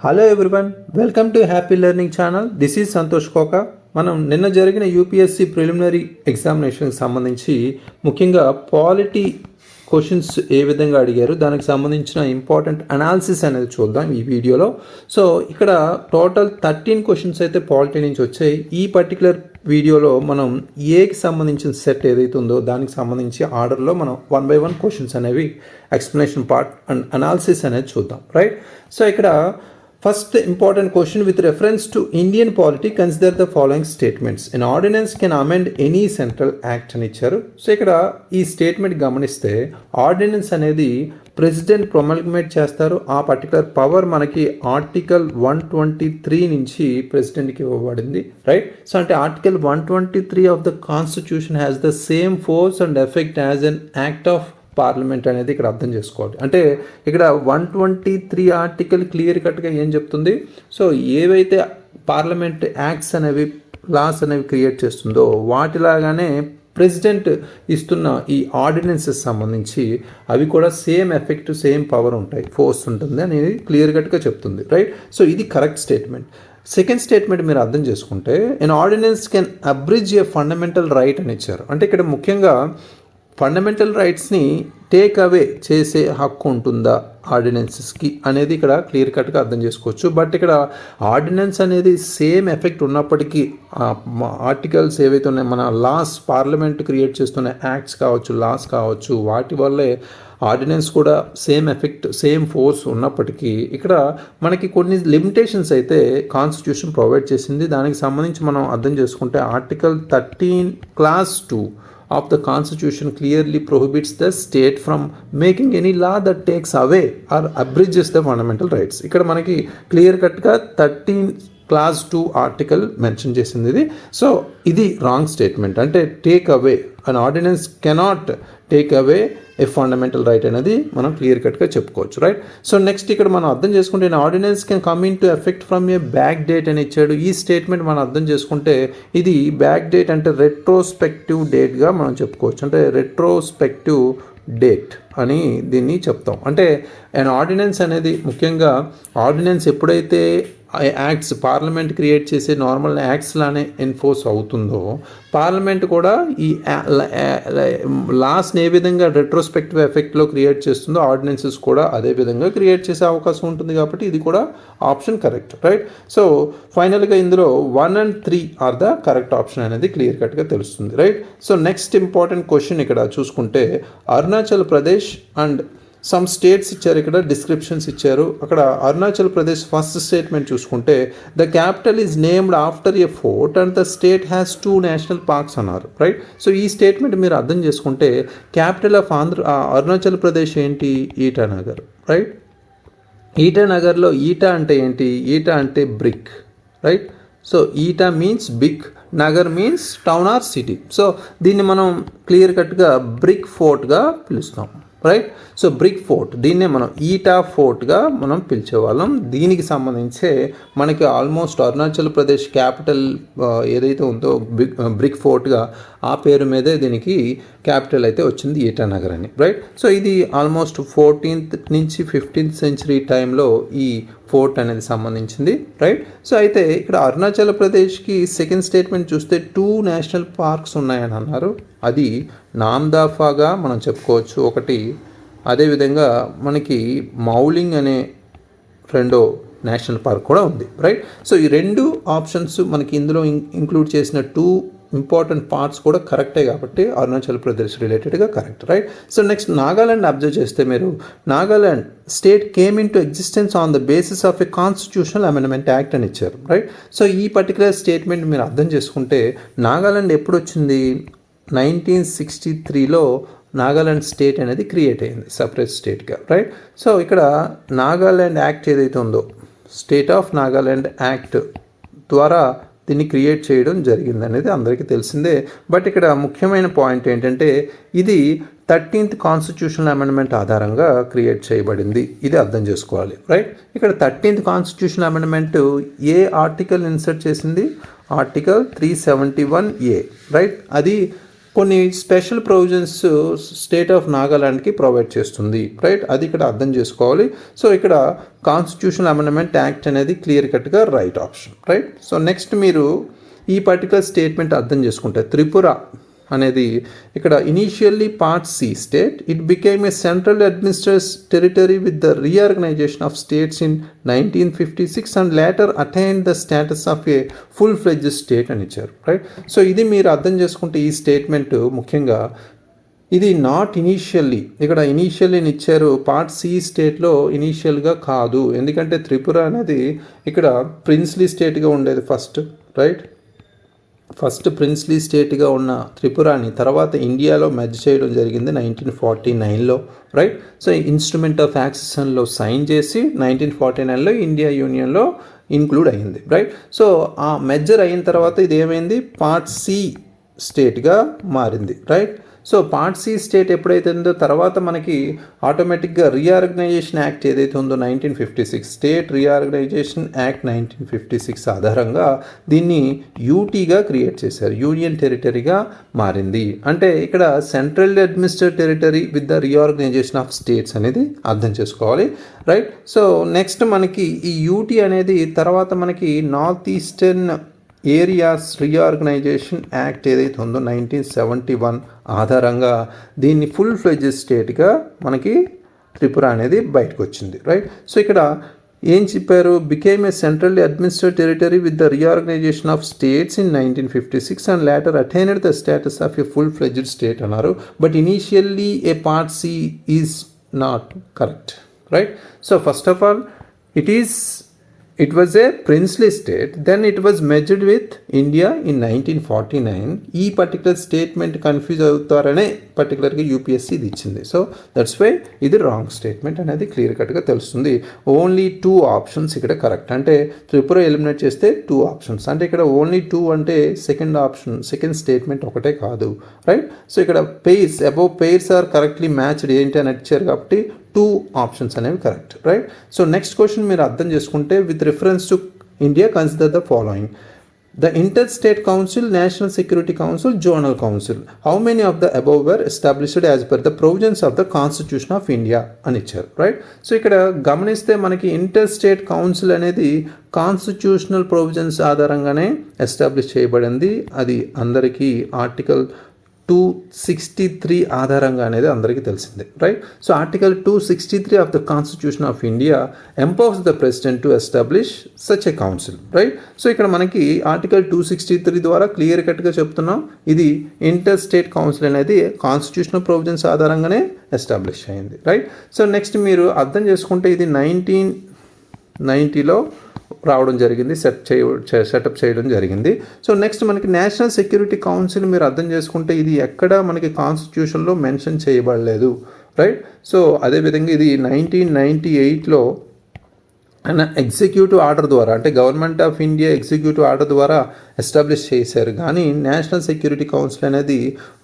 Hello everyone, welcome to happy learning channel. This is Santosh Koka. మనం నిన్న జరిగిన యూపీఎస్సీ ప్రిలిమినరీ ఎగ్జామినేషన్కి సంబంధించి ముఖ్యంగా పాలిటీ క్వశ్చన్స్ ఏ విధంగా అడిగారు దానికి సంబంధించిన ఇంపార్టెంట్ అనాలిసిస్ అనేది చూద్దాం ఈ వీడియోలో. సో ఇక్కడ టోటల్ 13 క్వశ్చన్స్ అయితే పాలిటీ నుంచి వచ్చాయి. ఈ పర్టికులర్ వీడియోలో మనం ఏకి సంబంధించిన సెట్ ఏదైతే ఉందో దానికి సంబంధించి ఆర్డర్లో మనం 1 by 1 క్వశ్చన్స్ అనేవి ఎక్స్ప్లెనేషన్ పార్ట్ అండ్ అనాలిసిస్ అనేది చూద్దాం, రైట్? సో ఇక్కడ first important question with reference to Indian polity, consider the following statements. An ordinance can amend any central act అని ఇచ్చారు. సో ఇక్కడ ఈ స్టేట్మెంట్ గమనిస్తే ఆర్డినెన్స్ అనేది ప్రెసిడెంట్ ప్రొమల్గమేట్ చేస్తారు. ఆ పర్టికులర్ పవర్ మనకి ఆర్టికల్ 123 నుంచి ప్రెసిడెంట్కి ఇవ్వబడింది, రైట్? సో అంటే article 123 of the constitution has the same force and effect as an act of parliament అనేది ఇక్కడ అర్థం చేసుకోవాలి. అంటే ఇక్కడ 123 ఆర్టికల్ క్లియర్ కట్గా ఏం చెప్తుంది? సో ఏవైతే పార్లమెంట్ యాక్ట్స్ అనేవి లాస్ అనేవి క్రియేట్ చేస్తుందో వాటిలాగానే ప్రెసిడెంట్ ఇస్తున్న ఈ ఆర్డినెన్సెస్ సంబంధించి అవి కూడా సేమ్ ఎఫెక్ట్ సేమ్ పవర్ ఉంటాయి, ఫోర్స్ ఉంటుంది అనేది క్లియర్ కట్గా చెప్తుంది, రైట్? సో ఇది కరెక్ట్ స్టేట్మెంట్. సెకండ్ స్టేట్మెంట్ మీరు అర్థం చేసుకుంటే an ordinance can abridge a fundamental right అని ఇచ్చారు. అంటే ఇక్కడ ముఖ్యంగా ఫండమెంటల్ రైట్స్ని టేక్ అవే చేసే హక్కు ఉంటుందా ఆర్డినెన్సెస్కి అనేది ఇక్కడ క్లియర్ కట్గా అర్థం చేసుకోవచ్చు. బట్ ఇక్కడ ఆర్డినెన్స్ అనేది సేమ్ ఎఫెక్ట్ ఉన్నప్పటికీ ఆర్టికల్స్ ఏవైతే ఉన్నాయో మన లాస్ పార్లమెంట్ క్రియేట్ చేస్తున్న యాక్ట్స్ కావచ్చు, లాస్ కావచ్చు, వాటి వల్లే ఆర్డినెన్స్ కూడా సేమ్ ఎఫెక్ట్ సేమ్ ఫోర్స్ ఉన్నప్పటికీ ఇక్కడ మనకి కొన్ని లిమిటేషన్స్ అయితే కాన్స్టిట్యూషన్ ప్రొవైడ్ చేసింది. దానికి సంబంధించి మనం అర్థం చేసుకుంటే article 13 clause 2 of the constitution clearly prohibits the state from making any law that takes away or abridges the fundamental rights. ఇక్కడ మనకి క్లియర్ కట్గా 13 clause 2 ఆర్టికల్ మెన్షన్ చేసింది ఇది. సో ఇది రాంగ్ స్టేట్మెంట్. అంటే take away an ordinance cannot take away a fundamental right అనేది మనం clear కట్గా చెప్పుకోవచ్చు, రైట్? సో నెక్స్ట్ ఇక్కడ మనం అర్థం చేసుకుంటే ordinance can come into effect from a back date అని ఇచ్చాడు. ఈ స్టేట్మెంట్ మనం అర్థం చేసుకుంటే ఇది బ్యాక్ డేట్ అంటే రెట్రోస్పెక్టివ్ డేట్గా మనం చెప్పుకోవచ్చు. అంటే రెట్రోస్పెక్టివ్ డేట్ అని దీన్ని చెప్తాం. అంటే అండ్ ఆర్డినెన్స్ అనేది ముఖ్యంగా ఆర్డినెన్స్ ఎప్పుడైతే యాక్ట్స్ పార్లమెంట్ క్రియేట్ చేసే నార్మల్ యాక్ట్స్ లానే ఎన్ఫోర్స్ అవుతుందో పార్లమెంట్ కూడా ఈ లాస్ని ఏ విధంగా రెట్రోస్పెక్టివ్ ఎఫెక్ట్లో క్రియేట్ చేస్తుందో ఆర్డినెన్సెస్ కూడా అదే విధంగా క్రియేట్ చేసే అవకాశం ఉంటుంది. కాబట్టి ఇది కూడా ఆప్షన్ కరెక్ట్, రైట్? సో ఫైనల్గా ఇందులో 1 and 3 are the correct option అనేది క్లియర్ కట్గా తెలుస్తుంది, right? So next important question ఇక్కడ చూసుకుంటే Arunachal Pradesh and some states ఇచ్చారు, ఇక్కడ డిస్క్రిప్షన్స్ ఇచ్చారు. అక్కడ అరుణాచల్ ప్రదేశ్ ఫస్ట్ స్టేట్మెంట్ చూసుకుంటే the capital is named after a fort and the state has 2 national parks అన్నారు, రైట్? సో ఈ స్టేట్మెంట్ మీరు అర్థం చేసుకుంటే క్యాపిటల్ ఆఫ్ అరుణాచల్ ప్రదేశ్ ఏంటి? ఈటానగర్, రైట్? ఈటానగర్లో ఈటా అంటే ఏంటి? ఈటా అంటే బ్రిక్, రైట్? సో ఈటా మీన్స్ బిగ్, నగర్ means town or city. So దీన్ని మనం క్లియర్ కట్గా బ్రిక్ ఫోర్ట్గా పిలుస్తాం, రైట్? సో బ్రిక్ ఫోర్ట్ దీన్నే మనం ఈటా ఫోర్ట్గా మనం పిలిచేవాళ్ళం. దీనికి సంబంధించే మనకి ఆల్మోస్ట్ అరుణాచల్ ప్రదేశ్ క్యాపిటల్ ఏదైతే ఉందో బ్రిక్ ఫోర్ట్గా ఆ పేరు మీదే దీనికి క్యాపిటల్ అయితే వచ్చింది ఈటానగర్ అని, రైట్? సో ఇది ఆల్మోస్ట్ 14th నుంచి 15th century టైంలో ఈ ఫోర్ట్ అనేది సంబంధించింది, రైట్? సో అయితే ఇక్కడ అరుణాచల్ ప్రదేశ్కి సెకండ్ స్టేట్మెంట్ చూస్తే 2 నేషనల్ పార్క్స్ ఉన్నాయని అన్నారు. అది నామ్దాఫాగా మనం చెప్పుకోవచ్చు ఒకటి, అదేవిధంగా మనకి మౌలింగ్ అనే రెండో నేషనల్ పార్క్ కూడా ఉంది, రైట్? సో ఈ 2 ఆప్షన్స్ మనకి ఇందులో ఇంక్లూడ్ చేసిన 2 ఇంపార్టెంట్ పార్ట్స్ కూడా కరెక్టే కాబట్టి అరుణాచల్ ప్రదేశ్ రిలేటెడ్గా correct, right? So next Nagaland observe చేస్తే మీరు Nagaland state came in to existence on the basis of a constitutional amendment act అని ఇచ్చారు, రైట్? సో ఈ పర్టికులర్ స్టేట్మెంట్ మీరు అర్థం చేసుకుంటే నాగాలాండ్ ఎప్పుడు వచ్చింది? 1963లో నాగాలాండ్ స్టేట్ అనేది క్రియేట్ అయింది సపరేట్ స్టేట్గా, రైట్? సో ఇక్కడ నాగాలాండ్ యాక్ట్ ఏదైతే ఉందో స్టేట్ ఆఫ్ నాగాలాండ్ యాక్ట్ ద్వారా దీన్ని క్రియేట్ చేయడం జరిగింది అనేది అందరికీ తెలిసిందే. బట్ ఇక్కడ ముఖ్యమైన పాయింట్ ఏంటంటే ఇది 13th కాన్స్టిట్యూషనల్ అమెండ్మెంట్ ఆధారంగా క్రియేట్ చేయబడింది. ఇది అర్థం చేసుకోవాలి, రైట్? ఇక్కడ 13th కాన్స్టిట్యూషనల్ అమెండ్మెంట్ ఏ ఆర్టికల్ ఇన్సర్ట్ చేసింది? Article 371A, right? అది కొన్ని స్పెషల్ ప్రొవిజన్స్ స్టేట్ ఆఫ్ నాగాలాండ్కి ప్రొవైడ్ చేస్తుంది, రైట్? అది ఇక్కడ అర్థం చేసుకోవాలి. సో ఇక్కడ కాన్స్టిట్యూషనల్ అమెండ్మెంట్ యాక్ట్ అనేది క్లియర్ కట్గా right option, right? So next మీరు ఈ పర్టికులర్ స్టేట్మెంట్ అర్థం చేసుకుంటే త్రిపుర అనేది ఇక్కడ initially part C state, it became a central administrative territory with the reorganisation of states in 1956 and later attained the status of a full fledged state అని ఇచ్చారు, right? So ఇది మీరు అర్థం చేసుకుంటే ఈ స్టేట్మెంట్ ముఖ్యంగా ఇది నాట్ ఇనీషియల్లీ, ఇక్కడ ఇనీషియల్లీ ఇచ్చారు, పార్ట్ సి స్టేట్లో ఇనీషియల్గా కాదు. ఎందుకంటే త్రిపుర అనేది ఇక్కడ ప్రిన్స్లీ స్టేట్గా ఉండేది ఫస్ట్, రైట్? ఫస్ట్ ప్రిన్స్లీ స్టేట్గా ఉన్న త్రిపురాని తర్వాత ఇండియాలో మెర్జ్ చేయడం జరిగింది 1949లో, రైట్? సో ఇన్స్ట్రుమెంట్ ఆఫ్ యాక్సెషన్లో సైన్ చేసి 1949లో ఇండియా యూనియన్లో ఇంక్లూడ్ అయ్యింది, రైట్? సో ఆ మెర్జర్ అయిన తర్వాత ఇది ఏమైంది, పార్ట్ సి స్టేట్గా మారింది, right? So part C state ఎప్పుడైతే ఉందో తర్వాత మనకి ఆటోమేటిక్గా రీఆర్గనైజేషన్ యాక్ట్ ఏదైతే ఉందో 1956 స్టేట్ రీఆర్గనైజేషన్ యాక్ట్ 1956 ఆధారంగా దీన్ని యూటీగా క్రియేట్ చేశారు, యూనియన్ టెరిటరీగా మారింది. అంటే ఇక్కడ central administrative territory with the reorganisation of states అనేది అర్థం చేసుకోవాలి, రైట్? సో నెక్స్ట్ మనకి ఈ యూటీ అనేది తర్వాత మనకి north eastern areas reorganisation act ఏదైతే ఉందో 1971 ఆధారంగా దీన్ని ఫుల్ ఫ్లెడ్జ్డ్ స్టేట్గా మనకి త్రిపుర అనేది బయటకు వచ్చింది, రైట్? సో ఇక్కడ ఏం చెప్పారు, became a central administrative territory with the reorganisation of states in 1956 and later attained the status of a full fledged state అన్నారు. But initially a part C is not correct, right? So first of all it was a princely state, then it was merged with India in 1949. ఈ particular statement confuse అవుతారనే పర్టికులర్గా UPSC ఇది ఇచ్చింది. So that's why ఇది wrong statement అనేది clear కట్గా తెలుస్తుంది. Only 2 options ఇక్కడ correct, అంటే త్రిపుర ఎలిమినేట్ చేస్తే 2 ఆప్షన్స్, అంటే ఇక్కడ ఓన్లీ 2 అంటే సెకండ్ స్టేట్మెంట్ ఒకటే కాదు, రైట్? సో ఇక్కడ pairs above pairs are correctly matched ఏంటి అని ఇచ్చారు కాబట్టి 2 ఆప్షన్స్ అనేవి correct, right? So next question మీరు అర్థం చేసుకుంటే with reference to India consider the following: the inter state council, national security council, zonal council. How many of the above were established as per the provisions of the constitution of India అని ఇచ్చారు, right? So ఇక్కడ గమనిస్తే మనకి inter state council అనేది constitutional provisions ఆధారంగానే establish చేయబడింది. అది అందరికీ ఆర్టికల్ 263 ఆధారంగా అనేది అందరికీ తెలిసిందే, right? So article 263 of the constitution of India empowers the president to establish such a council, right? So ఇక్కడ మనకి ఆర్టికల్ 263 ద్వారా క్లియర్ కట్గా చెప్తున్నాం, ఇది ఇంటర్ స్టేట్ కౌన్సిల్ అనేది కాన్స్టిట్యూషనల్ ప్రొవిజన్స్ ఆధారంగానే ఎస్టాబ్లిష్ అయింది, రైట్? సో నెక్స్ట్ మీరు అర్థం చేసుకుంటే ఇది 1990లో రావడం జరిగింది, సెటప్ చేయడం జరిగింది. సో నెక్స్ట్ మనకి నేషనల్ సెక్యూరిటీ కౌన్సిల్ మీరు అర్థం చేసుకుంటే ఇది ఎక్కడ మనకి కాన్స్టిట్యూషన్లో మెన్షన్ చేయబడలేదు, రైట్? సో అదేవిధంగా ఇది 1998లో ఎగ్జిక్యూటివ్ ఆర్డర్ ద్వారా, అంటే government of India executive order ద్వారా ఎస్టాబ్లిష్ చేశారు, కానీ నేషనల్ సెక్యూరిటీ కౌన్సిల్ అనేది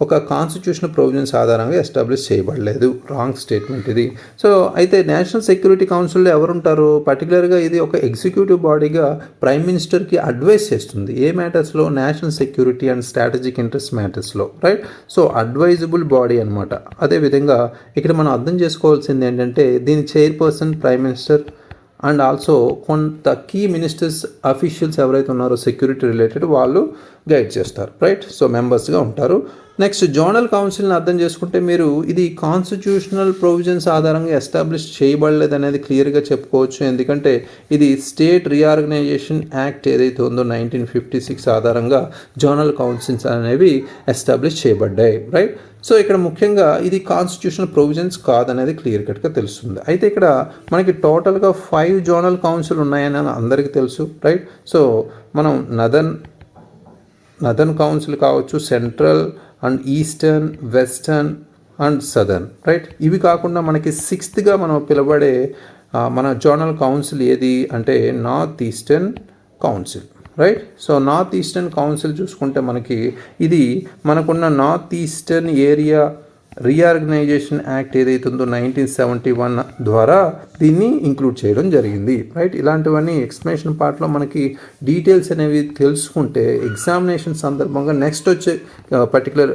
ఒక కాన్స్టిట్యూషనల్ ప్రొవిజన్స్ ఆధారంగా ఎస్టాబ్లిష్ చేయబడలేదు. రాంగ్ స్టేట్మెంట్ ఇది. సో అయితే నేషనల్ సెక్యూరిటీ కౌన్సిల్లో ఎవరుంటారు, పర్టికులర్గా ఇది ఒక ఎగ్జిక్యూటివ్ బాడీగా ప్రైమ్ మినిస్టర్కి అడ్వైస్ చేస్తుంది ఏ మ్యాటర్స్లో, national security and strategic interest మ్యాటర్స్లో, రైట్? సో అడ్వైజబుల్ బాడీ అనమాట. అదేవిధంగా ఇక్కడ మనం అర్థం చేసుకోవాల్సింది ఏంటంటే దీని chairperson prime minister and also కొంత కీ మినిస్టర్స్ అఫీషియల్స్ ఎవరైతే ఉన్నారో సెక్యూరిటీ రిలేటెడ్ వాళ్ళు గైడ్ చేస్తారు, రైట్? సో మెంబర్స్గా ఉంటారు. నెక్స్ట్ జోనల్ కౌన్సిల్ని అర్థం చేసుకుంటే మీరు ఇది కాన్స్టిట్యూషనల్ ప్రొవిజన్స్ ఆధారంగా ఎస్టాబ్లిష్ చేయబడలేదు అనేది క్లియర్గా చెప్పుకోవచ్చు. ఎందుకంటే ఇది స్టేట్ రీఆర్గనైజేషన్ యాక్ట్ ఏదైతే ఉందో 1956 ఆధారంగా జోనల్ కౌన్సిల్స్ అనేవి ఎస్టాబ్లిష్ చేయబడ్డాయి, రైట్? సో ఇక్కడ ముఖ్యంగా ఇది కాన్స్టిట్యూషనల్ ప్రొవిజన్స్ కాదనేది క్లియర్ కట్గా తెలుస్తుంది. అయితే ఇక్కడ మనకి టోటల్గా 5 జోనల్ కౌన్సిల్ ఉన్నాయని అందరికీ తెలుసు, రైట్? సో మనం నదర్న్ కౌన్సిల్ కావచ్చు, central and eastern, western and southern, right? ఇవి కాకుండా మనకి 6థ్గా మనం పిలబడే మన జోనల్ కౌన్సిల్ ఏది అంటే north eastern council, right? So north eastern council చూసుకుంటే మనకి ఇది మనకున్న north eastern area reorganisation act ఏదైతే ఉందో 1971 ద్వారా దీన్ని ఇంక్లూడ్ చేయడం జరిగింది, రైట్. ఇలాంటివన్నీ ఎక్స్ప్లెనేషన్ పార్ట్లో మనకి డీటెయిల్స్ అనేవి తెలుసుకుంటే ఎగ్జామినేషన్ సందర్భంగా నెక్స్ట్ వచ్చే పర్టికులర్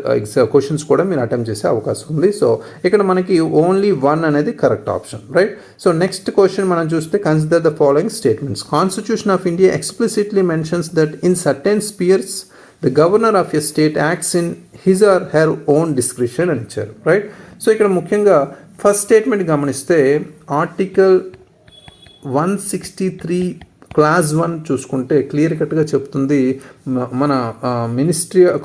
క్వశ్చన్స్ కూడా మీరు అటెంప్ట్ చేసే అవకాశం ఉంది. సో ఇక్కడ మనకి ఓన్లీ 1 అనేది correct option, right. So next question మనం చూస్తే consider the following statements. Constitution of India explicitly mentions that in certain spheres the governor of a state acts in his or her own description అని ఇచ్చారు, right. So ఇక్కడ ముఖ్యంగా first statement గమనిస్తే article 163 clause 1 చూసుకుంటే clear కట్గా చెప్తుంది మన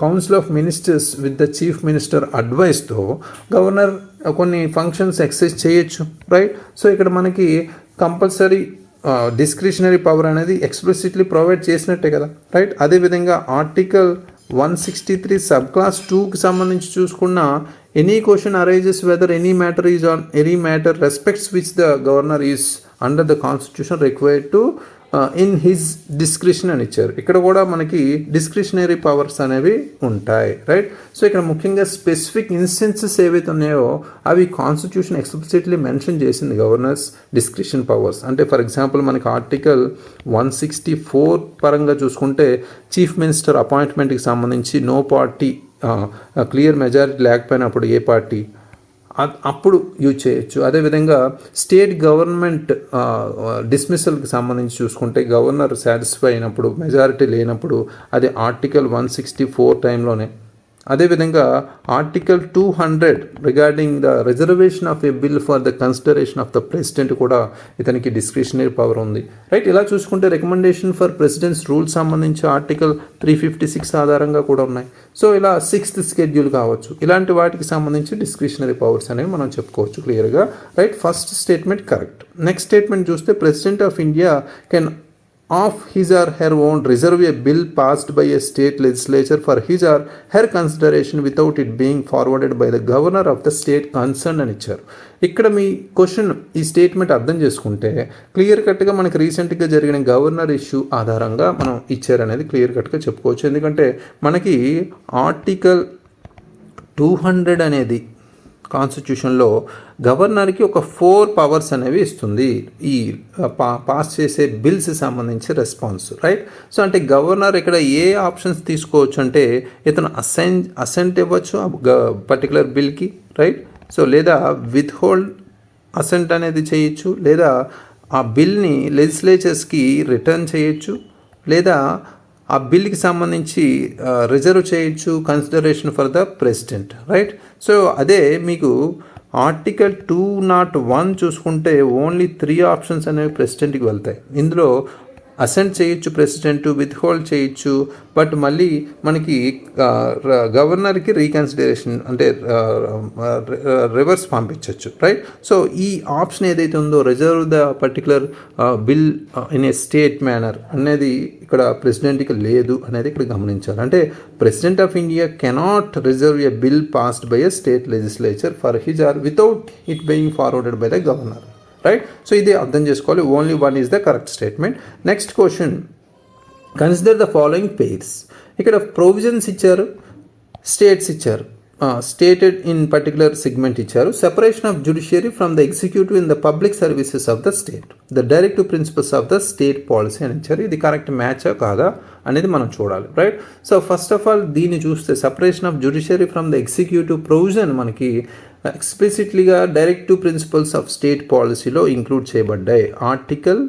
council of ministers with the chief minister అడ్వైస్తో గవర్నర్ కొన్ని ఫంక్షన్స్ ఎక్సర్సైజ్ చేయొచ్చు, రైట్. సో ఇక్కడ మనకి కంపల్సరీ డిస్క్రిషనరీ పవర్ అనేది ఎక్స్ప్లిసిట్లీ ప్రొవైడ్ చేసినట్టే కదా, రైట్. అదేవిధంగా ఆర్టికల్ 163 సబ్ క్లాస్ 2కి సంబంధించి చూసుకున్న any question arises weather any matter respects which the governor is under the constitution required to in his discretion అని ఇచ్చారు. ఇక్కడ కూడా మనకి డిస్క్రిషనరీ పవర్స్ అనేవి ఉంటాయి, రైట్. సో ఇక్కడ ముఖ్యంగా స్పెసిఫిక్ ఇన్స్టెన్సెస్ ఏవైతే ఉన్నాయో అవి కాన్స్టిట్యూషన్ ఎక్స్ప్లిసిట్లీ మెన్షన్ చేసింది గవర్నర్స్ డిస్క్రిషన్ పవర్స్. అంటే ఫర్ ఎగ్జాంపుల్ మనకి ఆర్టికల్ 164 పరంగా చూసుకుంటే చీఫ్ మినిస్టర్ అపాయింట్మెంట్కి సంబంధించి నో పార్టీ క్లియర్ మెజారిటీ లేకపోయినప్పుడు ఏ పార్టీ అప్పుడు యూజ్ చేయొచ్చు. అదేవిధంగా స్టేట్ గవర్నమెంట్ డిస్మిసల్కి సంబంధించి చూసుకుంటే గవర్నర్ సాటిస్ఫై అయినప్పుడు మెజారిటీ లేనప్పుడు అది ఆర్టికల్ 164 టైంలోనే. అదేవిధంగా article 200 regarding the reservation of A bill for the consideration of the president కూడా ఇతనికి డిస్క్రిషనరీ పవర్ ఉంది, రైట్. ఇలా చూసుకుంటే రికమెండేషన్ ఫర్ ప్రెసిడెంట్స్ రూల్స్ సంబంధించి ఆర్టికల్ 356 ఆధారంగా కూడా ఉన్నాయి. సో ఇలా 6th షెడ్యూల్ కావచ్చు, ఇలాంటి వాటికి సంబంధించి డిస్క్రిషనరీ పవర్స్ అనేవి మనం చెప్పుకోవచ్చు క్లియర్గా, right. First statement correct. Next statement చూస్తే president of India can of his or her own reserve a bill passed by a state legislature for his or her consideration without it being forwarded by the governor of the state concerned అని ఇచ్చారు. ఇక్కడ మీ question ఈ statement అర్థం చేసుకుంటే clear కట్గా మనకి రీసెంట్గా జరిగిన గవర్నర్ ఇష్యూ ఆధారంగా మనం ఇచ్చారనేది క్లియర్ కట్గా చెప్పుకోవచ్చు. ఎందుకంటే మనకి ఆర్టికల్ 200 అనేది కాన్స్టిట్యూషన్లో గవర్నర్కి ఒక 4 పవర్స్ అనేవి ఇస్తుంది ఈ పాస్ చేసే బిల్స్ సంబంధించి రెస్పాన్స్, రైట్. సో అంటే గవర్నర్ ఇక్కడ ఏ ఆప్షన్స్ తీసుకోవచ్చు అంటే ఇతను అసెంట్ ఇవ్వచ్చు పర్టికులర్ బిల్కి, రైట్. సో లేదా విత్ హోల్డ్ అసెంట్ అనేది చేయొచ్చు, లేదా ఆ బిల్ని లెజిస్లేచర్స్కి రిటర్న్ చేయొచ్చు, లేదా ఆ బిల్కి సంబంధించి రిజర్వ్ చేయొచ్చు consideration for the president, right. So అదే మీకు ఆర్టికల్ 201 చూసుకుంటే ఓన్లీ 3 ఆప్షన్స్ అనేవి ప్రెసిడెంట్కి వెళ్తాయి. ఇందులో అసెంట్ చేయొచ్చు ప్రెసిడెంట్, విత్ హోల్డ్ చేయొచ్చు, బట్ మళ్ళీ మనకి గవర్నర్కి రీకన్సిడరేషన్ అంటే రివర్స్ పంపించవచ్చు, రైట్. సో ఈ ఆప్షన్ ఏదైతే ఉందో reserve the particular bill in a state manner అనేది ఇక్కడ ప్రెసిడెంట్కి లేదు అనేది ఇక్కడ గమనించాలి. అంటే president of India cannot reserve a bill passed by a state legislature for his or without it being forwarded by the governor, right. So ఇది అర్థం చేసుకోవాలి. Only 1 is the correct statement. Next question consider the following pairs. ఇక్కడ provisions ఇచ్చారు, states ఇచ్చారు, stated in particular segment ఇచ్చారు. Separation of judiciary from the executive in the public services of the state, the directive principles of the state policy అని ఇచ్చారు. ఇది correct మ్యాచా కాదా అనేది మనం చూడాలి, right. So first of all దీన్ని చూస్తే separation of judiciary from the executive provision మనకి ఎక్స్ప్లిసిట్లీగా డైరెక్టివ్ ప్రిన్సిపల్స్ ఆఫ్ స్టేట్ పాలసీలో ఇంక్లూడ్ చేయబడ్డాయి. ఆర్టికల్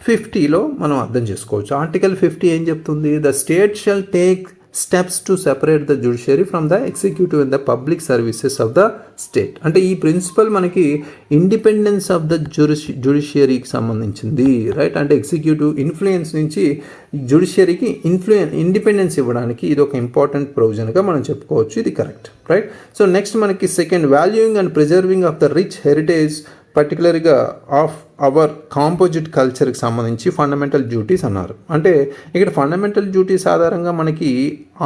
50లో మనం అర్థం చేసుకోవచ్చు. ఆర్టికల్ 50 ఏం చెప్తుంది? The state shall take steps to separate the judiciary from the executive and the public services of the state. అంటే ఈ ప్రిన్సిపల్ మనకి ఇండిపెండెన్స్ ఆఫ్ ద జ్యుడిషియరీకి సంబంధించింది, రైట్. అంటే ఎగ్జిక్యూటివ్ ఇన్ఫ్లుయెన్స్ నుంచి జ్యుడిషియరీకి ఇండిపెండెన్స్ ఇవ్వడానికి ఇది ఒక ఇంపార్టెంట్ ప్రొవిజన్గా మనం చెప్పుకోవచ్చు. ఇది కరెక్ట్, రైట్. సో నెక్స్ట్ మనకి second, valuing and preserving of the rich heritage పర్టికులర్గా ఆఫ్ అవర్ కాంపోజిట్ కల్చర్కి సంబంధించి ఫండమెంటల్ డ్యూటీస్ అన్నారు. అంటే ఇక్కడ ఫండమెంటల్ డ్యూటీస్ ఆధారంగా మనకి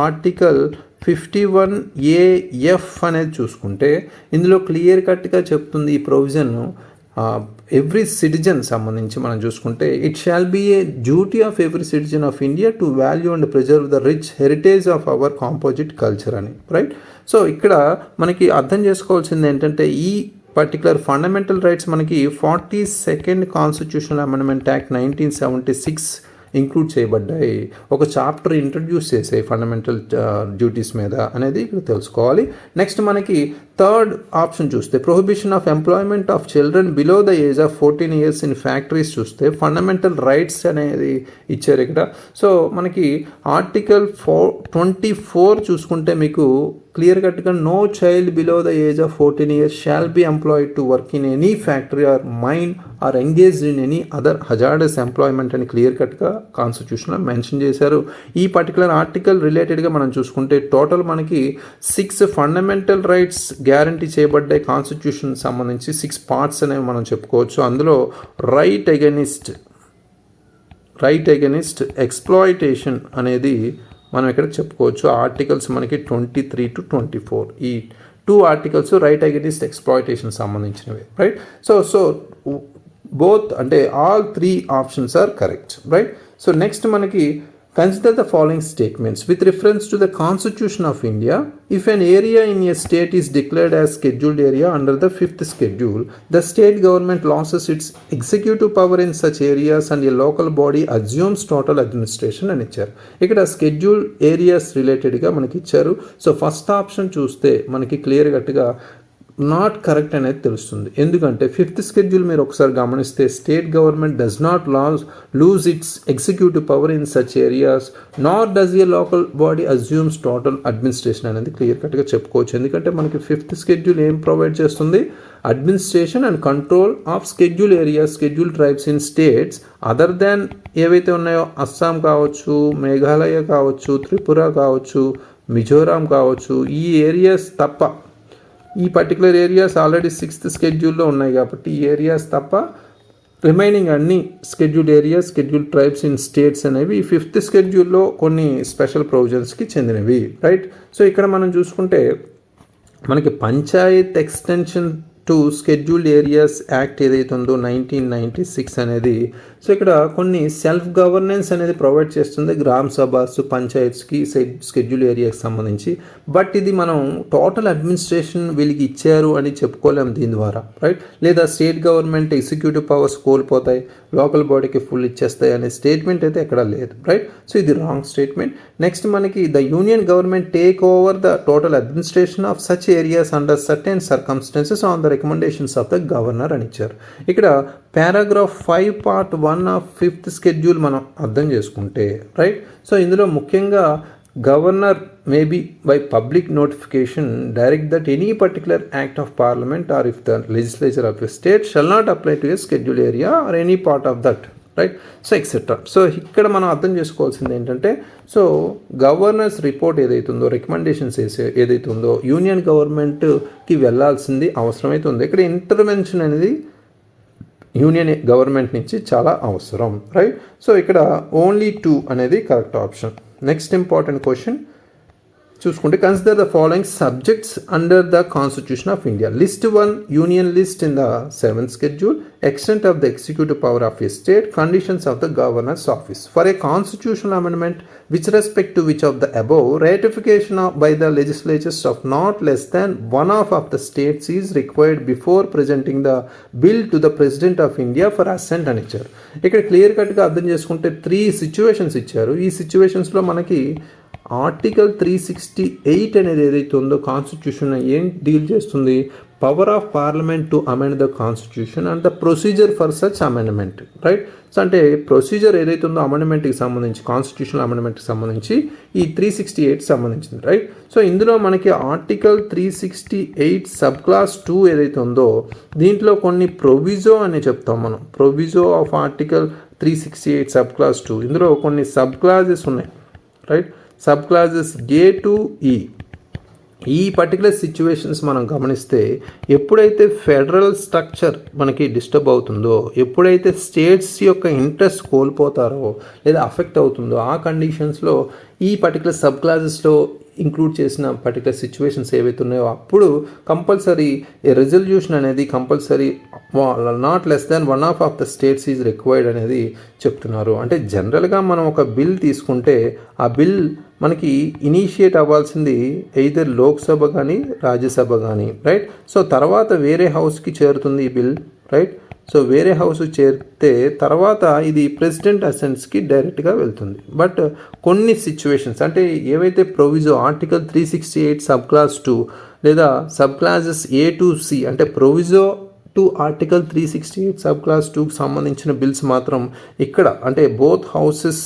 ఆర్టికల్ 51AF అనేది చూసుకుంటే ఇందులో క్లియర్ కట్గా చెప్తుంది ఈ ప్రొవిజన్ ఎవ్రీ సిటిజన్ సంబంధించి మనం చూసుకుంటే it shall be a duty of every citizen of India to value and preserve the rich heritage of our composite culture అని, రైట్. సో ఇక్కడ మనకి అర్థం చేసుకోవాల్సింది ఏంటంటే ఈ పర్టికులర్ ఫండమెంటల్ రైట్స్ మనకి 42nd constitutional amendment act 1976 include చేయబడ్డాయి. ఒక చాప్టర్ ఇంట్రడ్యూస్ చేసే ఫండమెంటల్ డ్యూటీస్ మీద అనేది ఇక్కడ తెలుసుకోవాలి. నెక్స్ట్ మనకి థర్డ్ ఆప్షన్ చూస్తే prohibition of employment of children below the age of 14 years in factories చూస్తే ఫండమెంటల్ రైట్స్ అనేది ఇచ్చారు ఇక్కడ. సో మనకి ఆర్టికల్ 24 చూసుకుంటే మీకు క్లియర్ కట్గా no child below the age of 14 years shall be employed to work in any factory or mine or engaged in any other hazardous employment అని clear కట్గా కాన్స్టిట్యూషన్లో మెన్షన్ చేశారు. ఈ పర్టికులర్ ఆర్టికల్ రిలేటెడ్గా మనం చూసుకుంటే టోటల్ మనకి 6 ఫండమెంటల్ రైట్స్ గ్యారంటీ చేయబడ్డాయి కాన్స్టిట్యూషన్ సంబంధించి 6 parts అనేవి మనం చెప్పుకోవచ్చు. అందులో రైట్ అగెనిస్ట్ ఎక్స్ప్లాయిటేషన్ అనేది మనం ఇక్కడ చెప్పుకోవచ్చు. ఆర్టికల్స్ మనకి 23 to 24 ఈ 2 articles రైట్ అగెనిస్ట్ ఎక్స్ప్లాయిటేషన్ సంబంధించినవి, రైట్. సో బోత్ అంటే all 3 options are correct, right. So next మనకి consider the following statements with reference to the Constitution of India. If an area in a state is declared as scheduled area under the 5th schedule, the state government loses its executive power in such areas and a local body assumes total administration అని ఇచ్చారు. ఇక్కడ scheduled areas రిలేటెడ్గా మనకి ఇచ్చారు. So first option చూస్తే మనకి clear కట్గా not correct అనేది తెలుస్తుంది. ఎందుకంటే 5th schedule మీరు ఒకసారి గమనిస్తే state government does not lose it's executive power in such areas not does A local body assumes total administration అనేది క్లియర్ కట్గా చెప్పుకోవచ్చు. ఎందుకంటే మనకి 5th schedule ఏం ప్రొవైడ్ చేస్తుంది? Administration and control of schedule areas schedule tribes in states other than ఏవైతే ఉన్నాయో అస్సాం కావచ్చు, మేఘాలయ కావచ్చు, త్రిపుర కావచ్చు, మిజోరాం కావచ్చు, ఈ ఏరియాస్ తప్ప ఈ particular areas already 6th schedule ఉన్నాయి కాబట్టి ఈ ఏరియాస్ తప్ప రిమైనింగ్ అన్ని scheduled areas scheduled tribes in states అనేవి 5th schedule కొన్ని స్పెషల్ ప్రొవిజన్స్కి చెందినవి, రైట్. సో ఇక్కడ మనం చూసుకుంటే మనకి Panchayat extension to scheduled areas act ఏదైతే ఉందో 1996 అనేది, సో ఇక్కడ కొన్ని సెల్ఫ్ గవర్నెన్స్ అనేది ప్రొవైడ్ చేస్తుంది గ్రామ సభస్ పంచాయత్స్కి స్కెడ్యూల్ ఏరియాకి సంబంధించి. బట్ ఇది మనం టోటల్ అడ్మినిస్ట్రేషన్ వీళ్ళకి ఇచ్చారు అని చెప్పుకోలేము దీని ద్వారా, రైట్. లేదా స్టేట్ గవర్నమెంట్ ఎగ్జిక్యూటివ్ పవర్స్ కోల్పోతాయి, లోకల్ బాడీకి ఫుల్ ఇచ్చేస్తాయి అనే స్టేట్మెంట్ అయితే ఎక్కడ లేదు, రైట్. సో ఇది రాంగ్ స్టేట్మెంట్. నెక్స్ట్ మనకి the union government take over the total administration of such areas under certain circumstances on the recommendations of the governor అని ఇచ్చారు. ఇక్కడ paragraph 5 part 1 of 5th schedule మనం అర్థం చేసుకుంటే, రైట్. సో ఇందులో ముఖ్యంగా governor may be by public notification direct that any particular act of parliament or if the legislature of a state shall not apply to a schedule area or any part of that, right. So etcetera. So ఇక్కడ మనం అర్థం చేసుకోవాల్సింది ఏంటంటే so governors report ఏదైతే ఉందో recommendations ఏదైతే ఉందో union గవర్నమెంట్కి వెళ్ళాల్సింది అవసరమైతే ఉంది. ఇక్కడ ఇంటర్వెన్షన్ అనేది యూనియన్ గవర్నమెంట్ నుంచి చాలా అవసరం, రైట్. సో ఇక్కడ ఓన్లీ 2 అనేది correct option. Next important question చూసుకుంటే consider the following subjects under the constitution of India. List 1 union list in the 7th schedule, extent of the executive power of a state, conditions of the governor's office. For a constitutional amendment with respect to which of the above ratification by the legislatures of not less than one of the states is required before presenting the bill to the President of India for assent అని ఇచ్చారు. ఇక్కడ clear కట్గా అర్థం చేసుకుంటే 3 situations ఇచ్చారు. ఈ సిచ్యువేషన్స్లో మనకి ఆర్టికల్ 368 అనేది ఏదైతే ఉందో కాన్స్టిట్యూషన్ ఏం డీల్ చేస్తుంది? Power of parliament to amend the constitution and the procedure for such amendment, right. So అంటే ప్రొసీజర్ ఏదైతే ఉందో అమెండ్మెంట్కి సంబంధించి కాన్స్టిట్యూషనల్ అమెండ్మెంట్కి సంబంధించి ఈ 368 సంబంధించింది, రైట్. సో ఇందులో మనకి ఆర్టికల్ 368 సబ్ క్లాస్ 2 ఏదైతే ఉందో దీంట్లో కొన్ని ప్రొవిజో అని చెప్తాం మనం. Proviso of article 368 sub class 2 ఇందులో కొన్ని సబ్ క్లాజెస్ ఉన్నాయి, right. Sub clauses A to E. ఈ పర్టికులర్ సిచ్యువేషన్స్ మనం గమనిస్తే ఎప్పుడైతే ఫెడరల్ స్ట్రక్చర్ మనకి డిస్టర్బ్ అవుతుందో, ఎప్పుడైతే స్టేట్స్ యొక్క ఇంట్రెస్ట్ కోల్పోతారో లేదా అఫెక్ట్ అవుతుందో ఆ కండిషన్స్లో ఈ పర్టికులర్ సబ్ క్లాజెస్లో ఇంక్లూడ్ చేసిన పర్టికులర్ సిచ్యువేషన్స్ ఏవైతే ఉన్నాయో అప్పుడు కంపల్సరీ రెజల్యూషన్ అనేది compulsory not less than 1/2 of the states is required అనేది చెప్తున్నారు. అంటే జనరల్గా మనం ఒక బిల్ తీసుకుంటే ఆ బిల్ మనకి ఇనిషియేట్ అవ్వాల్సింది ఎయిదర్ లోక్సభ కానీ రాజ్యసభ కానీ, రైట్. సో తర్వాత వేరే హౌస్కి చేరుతుంది ఈ బిల్, రైట్. సో వేరే హౌస్ చేరితే తర్వాత ఇది ప్రెసిడెంట్ అసెంట్స్కి డైరెక్ట్గా వెళ్తుంది. బట్ కొన్ని సిచ్యువేషన్స్ అంటే ఏవైతే ప్రొవిజో ఆర్టికల్ 368 సబ్ క్లాస్ 2 లేదా sub classes A to C అంటే proviso to article 368 sub class 2కి సంబంధించిన బిల్స్ మాత్రం ఇక్కడ అంటే బోత్ హౌసెస్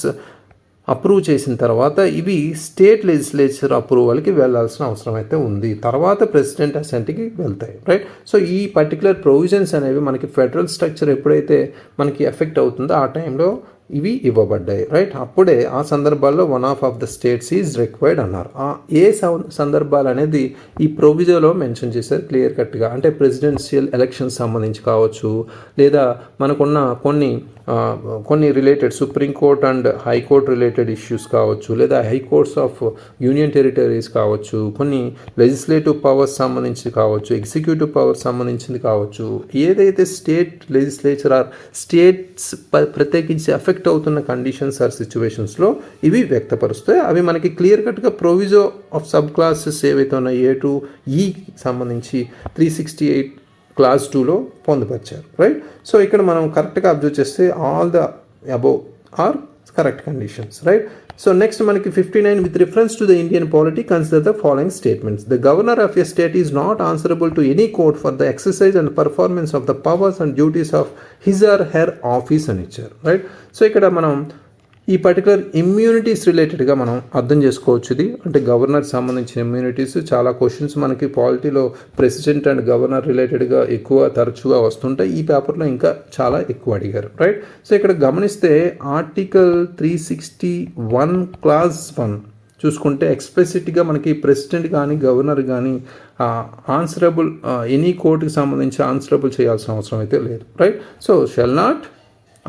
అప్రూవ్ చేసిన తర్వాత ఇవి స్టేట్ లెజిస్లేచర్ అప్రూవల్కి వెళ్ళాల్సిన అవసరం అయితే ఉంది. తర్వాత ప్రెసిడెంట్ అసెంట్కి వెళ్తాయి, రైట్. సో ఈ పర్టికులర్ ప్రొవిజన్స్ అనేవి మనకి ఫెడరల్ స్ట్రక్చర్ ఎప్పుడైతే మనకి ఎఫెక్ట్ అవుతుందో ఆ టైంలో ఇవి ఇవ్వబడ్డాయి, రైట్. అప్పుడే ఆ సందర్భాల్లో 1/2 of the states is required అన్నారు. ఏ సందర్భాలు అనేది ఈ ప్రొవిజోలో మెన్షన్ చేశారు క్లియర్ కట్గా. అంటే ప్రెసిడెన్షియల్ ఎలక్షన్స్ సంబంధించి కావచ్చు, లేదా మనకున్న కొన్ని related Supreme Court and high court related issues కావచ్చు, లేదా హైకోర్ట్స్ ఆఫ్ యూనియన్ టెరిటరీస్ కావచ్చు, కొన్ని లెజిస్లేటివ్ పవర్స్ సంబంధించి కావచ్చు, ఎగ్జిక్యూటివ్ పవర్స్ సంబంధించింది కావచ్చు, ఏదైతే స్టేట్ లెజిస్లేచర్ ఆర్ స్టేట్స్ ప్రత్యేకించి ఎఫెక్ట్ అవుతున్న కండిషన్స్ ఆర్ సిచ్యువేషన్స్లో ఇవి వ్యక్తపరుస్తాయి. అవి మనకి క్లియర్ కట్గా ప్రొవిజో ఆఫ్ సబ్ క్లాసెస్ ఏవైతే ఉన్నాయో A to E సంబంధించి 368 క్లాస్ 2లో పొందుపరిచారు, రైట్. సో ఇక్కడ మనం కరెక్ట్గా అబ్జర్వ్ చేస్తే all the above are correct conditions, right. So next మనకి 59 with reference to the Indian polity consider the following statements. The governor of a state is not answerable to any court for the exercise and performance of the powers and duties of his or her office అని ఇచ్చారు, right. So ఇక్కడ మనం ఈ particular immunities రిలేటెడ్గా మనం అర్థం చేసుకోవచ్చు. ఇది అంటే గవర్నర్ సంబంధించిన ఇమ్యూనిటీస్ చాలా క్వశ్చన్స్ మనకి పాలిటీలో ప్రెసిడెంట్ అండ్ గవర్నర్ రిలేటెడ్గా ఎక్కువ తరచుగా వస్తుంటాయి. ఈ పేపర్లో ఇంకా చాలా ఎక్కువ అడిగారు, రైట్. సో ఇక్కడ గమనిస్తే ఆర్టికల్ 361 క్లాస్ 1 చూసుకుంటే ఎక్స్ప్లిసిట్గా మనకి ప్రెసిడెంట్ కానీ గవర్నర్ కానీ ఆన్సరబుల్ ఎనీ కోర్టుకి సంబంధించి ఆన్సరబుల్ చేయాల్సిన అవసరం అయితే లేదు, right. So shall not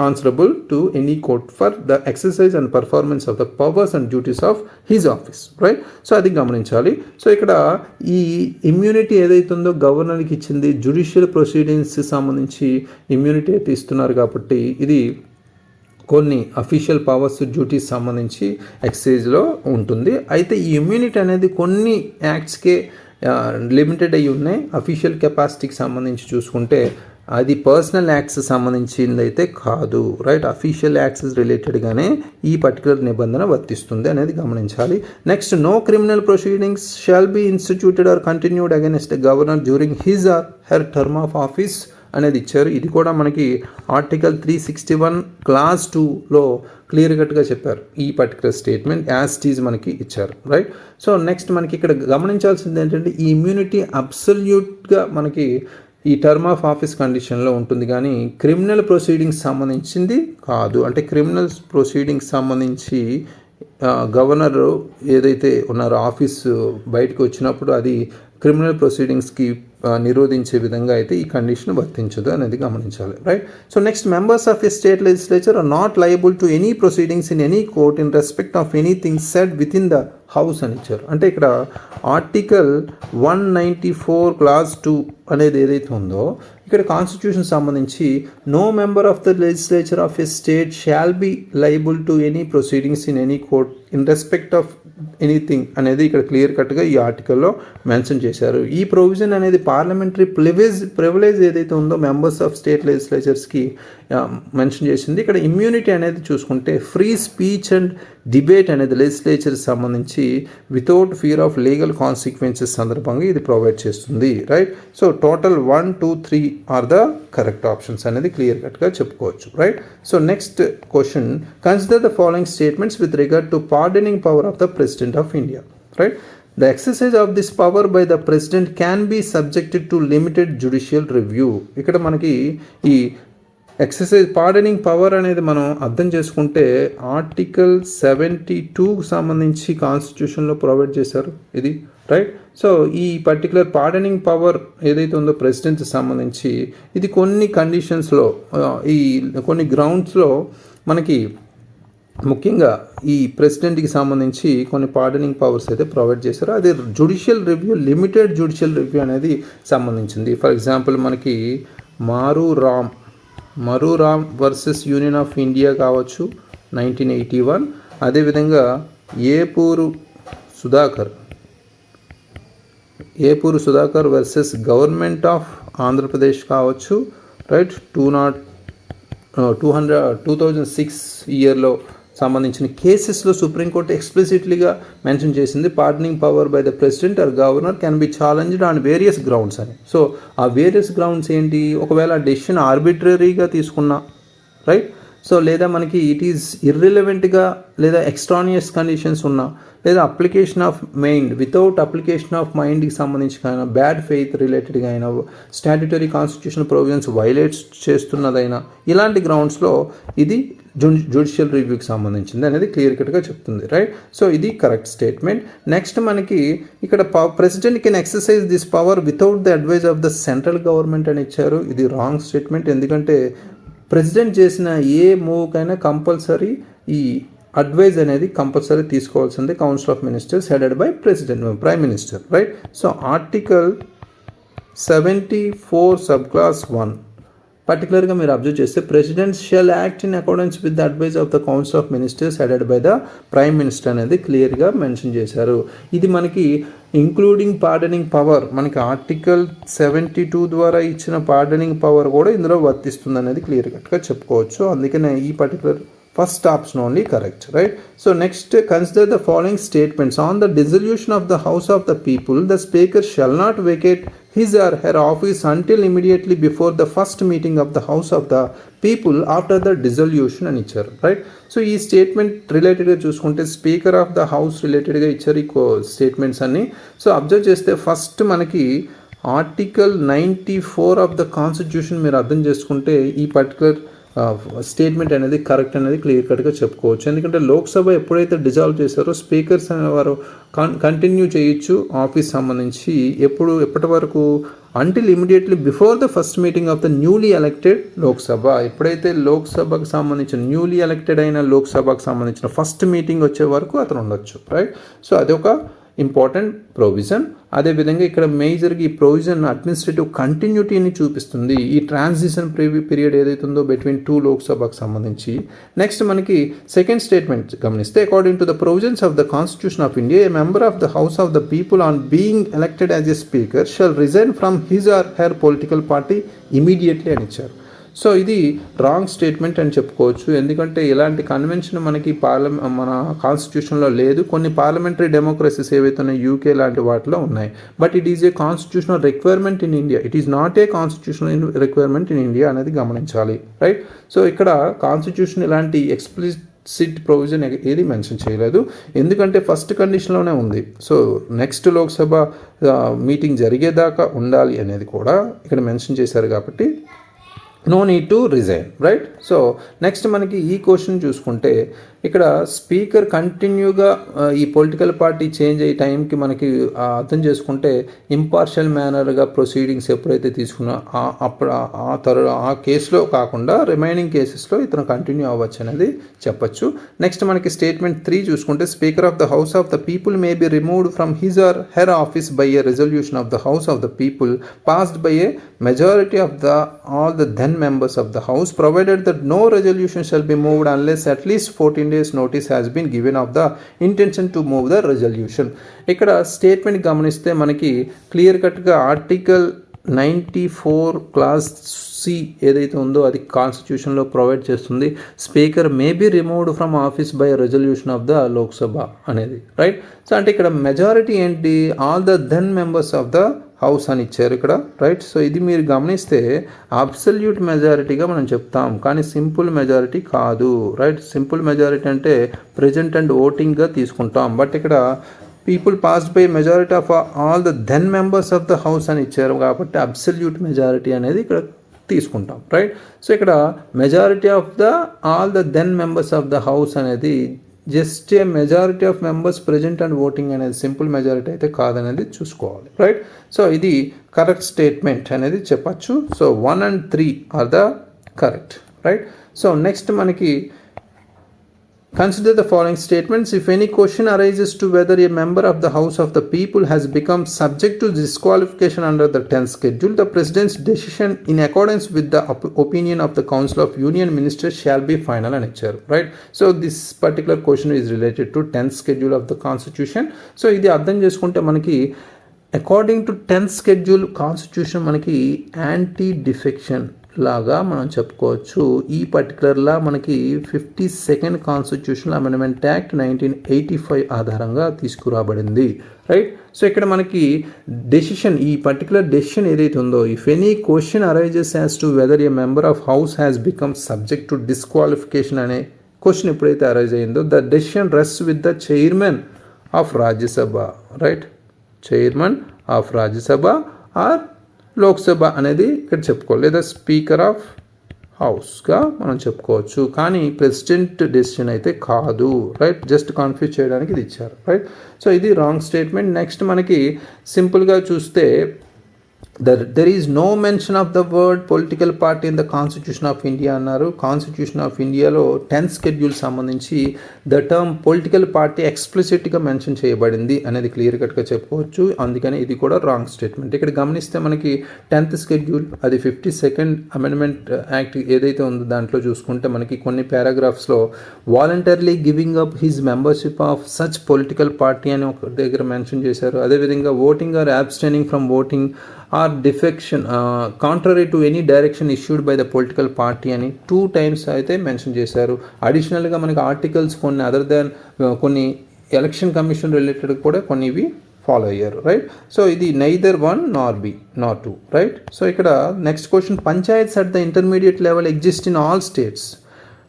answerable to any court for the exercise and performance of the powers and duties of his office, right. So అది గమనించాలి. సో ఇక్కడ ఈ ఇమ్యూనిటీ ఏదైతే ఉందో గవర్నర్కి ఇచ్చింది జ్యుడిషియల్ ప్రొసీడింగ్స్ సంబంధించి ఇమ్యూనిటీ అయితే ఇస్తున్నారు కాబట్టి ఇది కొన్ని అఫీషియల్ పవర్స్ డ్యూటీస్ సంబంధించి ఎక్సైజ్లో ఉంటుంది. అయితే ఈ ఇమ్యూనిటీ అనేది కొన్ని యాక్ట్స్కే లిమిటెడ్ అయ్యి ఉన్నాయి. అఫీషియల్ కెపాసిటీకి సంబంధించి చూసుకుంటే అది పర్సనల్ యాక్ట్స్ సంబంధించింది అయితే కాదు, రైట్. అఫీషియల్ యాక్ట్స్ రిలేటెడ్గానే ఈ పర్టికులర్ నిబంధన వర్తిస్తుంది అనేది గమనించాలి. Next, no criminal proceedings shall be instituted or continued against the governor during his or her term of office అనేది ఇచ్చారు. ఇది కూడా మనకి ఆర్టికల్ 361 క్లాస్ 2లో క్లియర్ కట్గా చెప్పారు. ఈ particular statement as it is మనకి ఇచ్చారు, రైట్. సో నెక్స్ట్ మనకి ఇక్కడ గమనించాల్సింది ఏంటంటే ఈ ఇమ్యూనిటీ అబ్సల్యూట్గా మనకి ఈ టర్మ్ ఆఫ్ ఆఫీస్ కండిషన్లో ఉంటుంది కానీ క్రిమినల్ ప్రొసీడింగ్స్ సంబంధించింది కాదు. అంటే క్రిమినల్ ప్రొసీడింగ్స్ సంబంధించి గవర్నర్ ఏదైతే ఉన్నారో ఆఫీసు బయటకు వచ్చినప్పుడు అది క్రిమినల్ ప్రొసీడింగ్స్కి నిరోధించే విధంగా అయితే ఈ కండిషన్ వర్తించదు అనేది గమనించాలి, right. So next, members of a state legislature are not liable to any proceedings in any court in respect of anything said within the house అని ఇచ్చారు. అంటే ఇక్కడ ఆర్టికల్ 194 క్లాస్ 2 అనేది ఏదైతే ఉందో ఇక్కడ కాన్స్టిట్యూషన్ సంబంధించి no member of the legislature of a state shall be liable to any proceedings in any court in respect of anything అనేది ఇక్కడ క్లియర్ కట్గా ఈ ఆర్టికల్లో మెన్షన్ చేశారు. ఈ ప్రొవిజన్ అనేది పార్లమెంటరీ ప్రివిలేజ్ ఏదైతే ఉందో మెంబర్స్ ఆఫ్ స్టేట్ లెజిస్లేచర్స్కి మెన్షన్ చేసింది. ఇక్కడ ఇమ్యూనిటీ అనేది చూసుకుంటే ఫ్రీ స్పీచ్ అండ్ డిబేట్ అనేది లెజిస్లేచర్ సంబంధించి without fear of legal consequences సందర్భంగా ఇది ప్రొవైడ్ చేస్తుంది, right. So total 1, 2, 3 are the correct options అనేది క్లియర్ కట్గా చెప్పుకోవచ్చు, right. So next question, consider the following statements with regard to pardoning power of the president of India, right. The exercise of this power by the president can be subjected to limited judicial review. ఇక్కడ మనకి ఈ exercise pardoning power అనేది మనం అర్థం చేసుకుంటే article 72కు సంబంధించి కాన్స్టిట్యూషన్లో provide చేశారు ఇది, రైట్. సో ఈ పర్టికులర్ పార్డనింగ్ పవర్ ఏదైతే ఉందో ప్రెసిడెంట్కి సంబంధించి ఇది కొన్ని కండిషన్స్లో ఈ కొన్ని గ్రౌండ్స్లో మనకి ముఖ్యంగా ఈ ప్రెసిడెంట్కి సంబంధించి కొన్ని పార్డనింగ్ పవర్స్ అయితే ప్రొవైడ్ చేశారు. అది judicial review, limited judicial review అనేది సంబంధించింది. ఫర్ ఎగ్జాంపుల్ మనకి Maru Ram versus union of India కావచ్చు 1981. అదేవిధంగా Epuru Sudhakar versus government of Andhra Pradesh కావచ్చు, రైట్. 2006 ఇయర్లో సంబంధించిన కేసెస్లో సుప్రీంకోర్టు ఎక్స్ప్లిసిట్లీగా మెన్షన్ చేసింది pardoning power by the president or governor can be challenged on various grounds అని. సో ఆ వేరియస్ గ్రౌండ్స్ ఏంటి? ఒకవేళ ఆ డెసిషన్ ఆర్బిట్రరీగా తీసుకున్నా, రైట్. సో లేదా మనకి ఇట్ ఈస్ ఇర్రిలవెంట్గా లేదా ఎక్స్ట్రానియస్ కండిషన్స్ ఉన్నా, లేదా application of mind without application of మైండ్కి సంబంధించి అయినా, బ్యాడ్ ఫెయిత్ రిలేటెడ్గా అయినా, స్టాట్యుటరీ కాన్స్టిట్యూషనల్ ప్రొవిజన్స్ వైలేట్స్ చేస్తున్నదైనా, ఇలాంటి గ్రౌండ్స్లో ఇది జ్యుడిషియల్ రివ్యూకి సంబంధించింది అనేది క్లియర్ కట్గా చెప్తుంది, రైట్. సో ఇది కరెక్ట్ స్టేట్మెంట్. నెక్స్ట్ మనకి ఇక్కడ president can exercise this power without the advice of the central government అని ఇచ్చారు. ఇది రాంగ్ స్టేట్మెంట్. ఎందుకంటే ప్రెసిడెంట్ చేసిన ఏ మూవ్కైనా కంపల్సరీ ఈ అడ్వైజ్ అనేది కంపల్సరీ తీసుకోవాల్సిందే council of ministers headed by prime minister, right. So article 74 sub clause 1 పర్టికులర్గా మీరు అబ్జర్వ్ చేస్తే president shall act in accordance with the advice of the council of ministers headed by the prime minister అనేది క్లియర్గా mention చేశారు. ఇది మనకి including pardoning power, మనకి article 72 ద్వారా ఇచ్చిన పార్డనింగ్ పవర్ కూడా ఇందులో వర్తిస్తుంది అనేది క్లియర్ కట్గా చెప్పుకోవచ్చు. అందుకనే ఈ particular first option only correct, right. So next consider the following statements. On the dissolution of the house of the people the speaker shall not vacate his or her office until immediately before the first meeting of the house of the people after the dissolution అని ఇచ్చారు, right. So ఈ statement రిలేటెడ్గా చూసుకుంటే speaker of the house రిలేటెడ్గా ఇచ్చారు ఈ statements అన్ని. So observe చేస్తే ఫస్ట్ మనకి ఆర్టికల్ 94 ఆఫ్ ద కాన్స్టిట్యూషన్ మీరు అర్థం చేసుకుంటే ఈ పర్టికులర్ స్టేట్మెంట్ అనేది కరెక్ట్ అనేది క్లియర్ కట్గా చెప్పుకోవచ్చు. ఎందుకంటే లోక్సభ ఎప్పుడైతే డిజాల్వ్ చేశారో స్పీకర్స్ అనేవారు కంటిన్యూ చేయొచ్చు ఆఫీస్ సంబంధించి ఎప్పటి వరకు until immediately before the first meeting of the newly elected Lok Sabha. ఎప్పుడైతే లోక్సభకు సంబంధించిన న్యూలీ ఎలక్టెడ్ అయిన లోక్సభకు సంబంధించిన ఫస్ట్ మీటింగ్ వచ్చే వరకు అతను ఉండొచ్చు, రైట్. సో అదొక ఇంపార్టెంట్ ప్రొవిజన్. అదేవిధంగా ఇక్కడ మేజర్గా ఈ ప్రొవిజన్ అడ్మినిస్ట్రేటివ్ కంటిన్యూటీని చూపిస్తుంది ఈ ట్రాన్సిషన్ పీరియడ్ ఏదైతే ఉందో బిట్వీన్ 2 లోక్సభకు సంబంధించి. నెక్స్ట్ మనకి సెకండ్ స్టేట్మెంట్ గమనిస్తే according to the provisions of the constitution of India a member of the house of the people on being elected as a speaker shall resign from his or her political party immediately అని ఇచ్చారు. So ఇది wrong statement అని చెప్పుకోవచ్చు. ఎందుకంటే ఇలాంటి convention మనకి మన కాన్స్టిట్యూషన్లో లేదు. కొన్ని పార్లమెంటరీ డెమోక్రసీస్ ఏవైతే ఉన్నాయి యూకే లాంటి వాటిలో ఉన్నాయి. But it is a constitutional requirement in India. It is not a constitutional requirement in India అనేది గమనించాలి, రైట్. సో ఇక్కడ కాన్స్టిట్యూషన్ ఇలాంటి ఎక్స్ప్లిసిట్ ప్రొవిజన్ ఏది మెన్షన్ చేయలేదు. ఎందుకంటే ఫస్ట్ కండిషన్లోనే ఉంది. సో నెక్స్ట్ లోక్సభ మీటింగ్ జరిగేదాకా ఉండాలి అనేది కూడా ఇక్కడ మెన్షన్ చేశారు కాబట్టి no need to resign, right. So next మనకి ఈ క్వశ్చన్ చూసుకుంటే ఇక్కడ స్పీకర్ కంటిన్యూగా ఈ పొలిటికల్ పార్టీ చేంజ్ అయ్యే టైంకి మనకి అర్థం చేసుకుంటే ఇంపార్షియల్ మేనర్గా ప్రొసీడింగ్స్ ఎప్పుడైతే తీసుకున్నా అప్పుడు ఆ కేసులో కాకుండా రిమైనింగ్ కేసెస్లో ఇతను కంటిన్యూ అవ్వచ్చు అనేది చెప్పచ్చు. నెక్స్ట్ మనకి స్టేట్మెంట్ 3 చూసుకుంటే speaker of the house of the people may be removed from his or her office by a resolution of the house of the people passed by a majority of the all the then members of the house provided that no resolution shall be moved unless at least 14 days notice has been given of the intention to move the resolution. ఇక్కడ statement గమనిస్తే మనకి clear కట్గా article 94 class C ఏదైతే ఉందో అది కాన్స్టిట్యూషన్లో provide చేస్తుంది speaker may be removed from office by resolution of the Lok Sabha అనేది, రైట్. సో అంటే ఇక్కడ మెజారిటీ ఏంటి all the then members of the house అని ఇచ్చారు ఇక్కడ, రైట్. సో ఇది మీరు గమనిస్తే అబ్సల్యూట్ మెజారిటీగా మనం చెప్తాం కానీ సింపుల్ మెజారిటీ కాదు, రైట్. సింపుల్ మెజారిటీ అంటే ప్రెజెంట్ అండ్ ఓటింగ్గా తీసుకుంటాం. బట్ ఇక్కడ people passed by majority of all the then members of the house అని ఇచ్చారు కాబట్టి అబ్సల్యూట్ మెజారిటీ అనేది ఇక్కడ తీసుకుంటాం, రైట్. సో ఇక్కడ majority of the all the then members of the house అనేది just a majority of members present and voting అనేది simple majority అయితే కాదనేది చూసుకోవాలి, రైట్. సో ఇది కరెక్ట్ స్టేట్మెంట్ అనేది చెప్పచ్చు. So 1 and 3 are the correct, right. So next మనకి Consider the following statements. If any question arises to whether a member of the House of the People has become subject to disqualification under the 10th schedule, the President's decision in accordance with the opinion of the Council of Union Ministers shall be final and icharu. Right? So this particular question is related to 10th schedule of the Constitution. So ఇది అర్థం చేసుకుంటే మనకి according to 10th schedule constitution మనకి anti defection లాగా మనం చెప్పుకోవచ్చు. ఈ పర్టికులర్లా మనకి 52nd కాన్స్టిట్యూషనల్ అమెండ్మెంట్ యాక్ట్ 1985 ఆధారంగా తీసుకురాబడింది. రైట్. సో ఇక్కడ మనకి డెసిషన్, ఈ పర్టికులర్ డెసిషన్ ఏదైతే ఉందో, if any question arises as to whether a member of house has become subject to disqualification అనే క్వశ్చన్ ఎప్పుడైతే అరైజ్ అయిందో, the decision rest with the chairman of Rajya Sabha. Right. Chairman of Rajya Sabha or Lok Sabha అనేది ఇక్కడ చెప్పుకోవాలి, లేదా speaker of హౌస్గా మనం చెప్పుకోవచ్చు. కానీ ప్రెసిడెంట్ డెసిషన్ అయితే కాదు. రైట్. జస్ట్ కన్ఫ్యూజ్ చేయడానికి ఇది ఇచ్చారు. రైట్. సో ఇది రాంగ్ స్టేట్మెంట్. నెక్స్ట్ మనకి సింపుల్గా చూస్తే there is no mention of the word political party in the Constitution of India అన్నారు. కాన్స్టిట్యూషన్ ఆఫ్ ఇండియాలో 10th schedule సంబంధించి ద టర్మ్ పొలిటికల్ పార్టీ ఎక్స్ప్లిసిట్గా మెన్షన్ చేయబడింది అనేది క్లియర్ కట్గా చెప్పుకోవచ్చు. అందుకని ఇది కూడా రాంగ్ స్టేట్మెంట్. ఇక్కడ గమనిస్తే మనకి 10th schedule అది 52nd అమెండ్మెంట్ యాక్ట్ ఏదైతే ఉందో దాంట్లో చూసుకుంటే మనకి కొన్ని పారాగ్రాఫ్స్లో voluntarily giving up his membership of such political party అని ఒక దగ్గర మెన్షన్ చేశారు. అదేవిధంగా voting or abstaining from voting or defection contrary to any direction issued by the political party అని 2 times అయితే మెన్షన్ చేశారు. అడిషనల్గా మనకి ఆర్టికల్స్ కొన్ని అదర్ దాన్ కొన్ని ఎలక్షన్ కమిషన్ రిలేటెడ్ కూడా కొన్ని ఇవి ఫాలో అయ్యారు. రైట్. సో ఇది neither 1 nor B nor 2. Right. So ఇక్కడ next question, panchayats at the intermediate level exist in all states.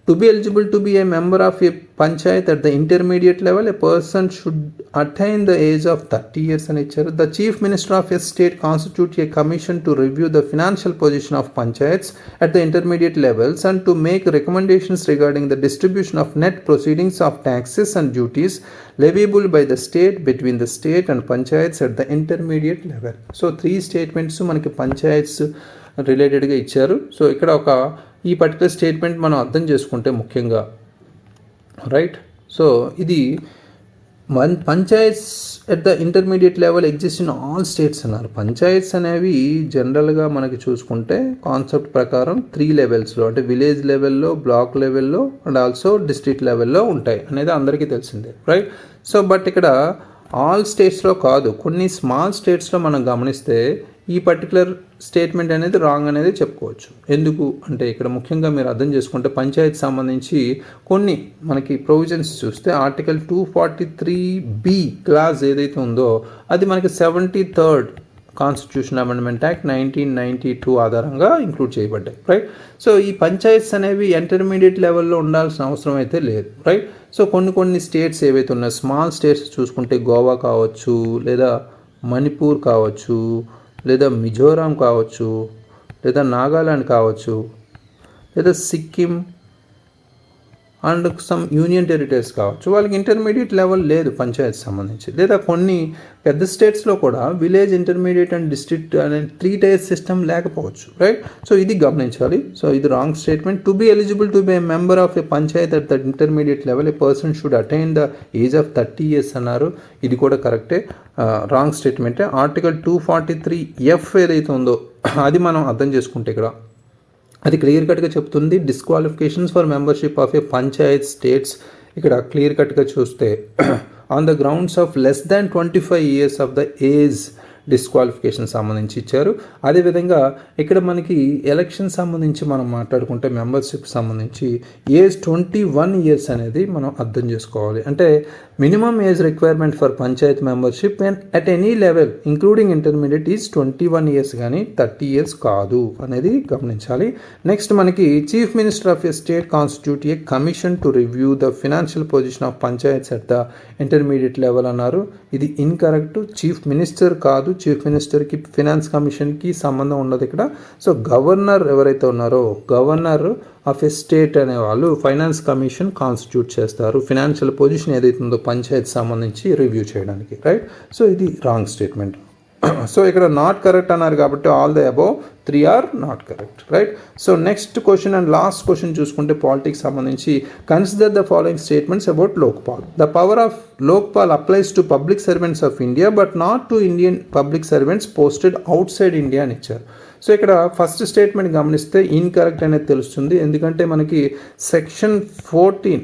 To be eligible to be a member of a panchayat at the intermediate level, a person should attain the age of 30 years and icharu. The chief minister of a state constitutes a commission to review the financial position of panchayats at the intermediate levels and to make recommendations regarding the distribution of net proceedings of taxes and duties leviable by the state between the state and panchayats at the intermediate level. So 3 statements మనకి panchayats రిలేటెడ్గా ఇచ్చారు. So ఇక్కడ ఒక ఈ particular statement మనం అర్థం చేసుకుంటే ముఖ్యంగా, రైట్. సో ఇది panchayats at the intermediate level exist in all states అన్నారు. పంచాయత్స్ అనేవి జనరల్గా మనకి చూసుకుంటే కాన్సెప్ట్ ప్రకారం 3 levelsలో, అంటే విలేజ్ లెవెల్లో, బ్లాక్ లెవెల్లో అండ్ ఆల్సో డిస్ట్రిక్ట్ లెవెల్లో ఉంటాయి అనేది అందరికీ తెలిసిందే. రైట్. సో బట్ ఇక్కడ ఆల్ స్టేట్స్లో కాదు, కొన్ని స్మాల్ స్టేట్స్లో మనం గమనిస్తే ఈ పర్టికులర్ స్టేట్మెంట్ అనేది రాంగ్ అనేది చెప్పుకోవచ్చు. ఎందుకు అంటే ఇక్కడ ముఖ్యంగా మీరు అర్థం చేసుకుంటే పంచాయత్ సంబంధించి కొన్ని మనకి ప్రొవిజన్స్ చూస్తే ఆర్టికల్ 243B క్లాజ్ ఏదైతే ఉందో అది మనకి 73rd కాన్స్టిట్యూషన్ అమెండ్మెంట్ యాక్ట్ 1992 ఆధారంగా ఇంక్లూడ్ చేయబడ్డాయి. రైట్. సో ఈ పంచాయత్స్ అనేవి ఇంటర్మీడియట్ లెవెల్లో ఉండాల్సిన అవసరం అయితే లేదు. రైట్. సో కొన్ని స్టేట్స్ ఏవైతే ఉన్నాయో, స్మాల్ స్టేట్స్ చూసుకుంటే గోవా కావచ్చు, లేదా మణిపూర్ కావచ్చు, లేదా మిజోరాం కావచ్చు, లేదా నాగాలాండ్ కావచ్చు, లేదా Sikkim and some union territories కావచ్చు, వాళ్ళకి ఇంటర్మీడియట్ లెవెల్ లేదు పంచాయత్ సంబంధించి. లేదా కొన్ని పెద్ద స్టేట్స్లో కూడా విలేజ్, ఇంటర్మీడియట్ అండ్ డిస్ట్రిక్ట్ అనే 3 tier సిస్టమ్ లేకపోవచ్చు. రైట్. సో ఇది గమనించాలి. సో ఇది wrong statement. To be eligible to be a member of A Panchayat at the intermediate level A person should attain the age of 30 years అన్నారు. ఇది కూడా కరెక్టే, wrong స్టేట్మెంటే. Article 243F ఏదైతే ఉందో అది మనం అర్థం చేసుకుంటే ఇక్కడ అది క్లియర్ కట్గా చెప్తుంది disqualifications for membership of A Panchayat states. ఇక్కడ క్లియర్ కట్గా చూస్తే on the grounds of less than 25 years of the age disqualification సంబంధించి ఇచ్చారు. అదేవిధంగా ఇక్కడ మనకి ఎలక్షన్ సంబంధించి మనం మాట్లాడుకుంటే మెంబర్షిప్ సంబంధించి ఏజ్ 21 years అనేది మనం అర్థం చేసుకోవాలి. అంటే minimum age requirement for Panchayat membership and at any level including intermediate is 21 years కానీ 30 years కాదు అనేది గమనించాలి. నెక్స్ట్ మనకి chief minister of a state constitute A commission to review the financial position of panchayats at the intermediate level అన్నారు. ఇది incorrect. Chief minister కాదు, chief మినిస్టర్కి finance కమిషన్కి సంబంధం ఉండదు ఇక్కడ. సో గవర్నర్ ఎవరైతే ఉన్నారో, గవర్నర్ ఆఫ్ ఎ స్టేట్ అనే వాళ్ళు ఫైనాన్స్ కమిషన్ కాన్స్టిట్యూట్ చేస్తారు ఫినాన్షియల్ పొజిషన్ ఏదైతే ఉందో పంచాయత్ సంబంధించి రివ్యూ చేయడానికి. రైట్. సో ఇది రాంగ్ స్టేట్మెంట్. సో ఇక్కడ నాట్ కరెక్ట్ అన్నారు కాబట్టి all the above 3 are not correct, right. So next question and last question చూసుకుంటే పాలిటిక్స్ సంబంధించి consider the following statements about Lokpal. The power of Lokpal applies to public servants of India but not to Indian public servants posted outside India అని ఇచ్చారు. So ఇక్కడ first statement గమనిస్తే incorrect అనేది తెలుస్తుంది, ఎందుకంటే మనకి section 14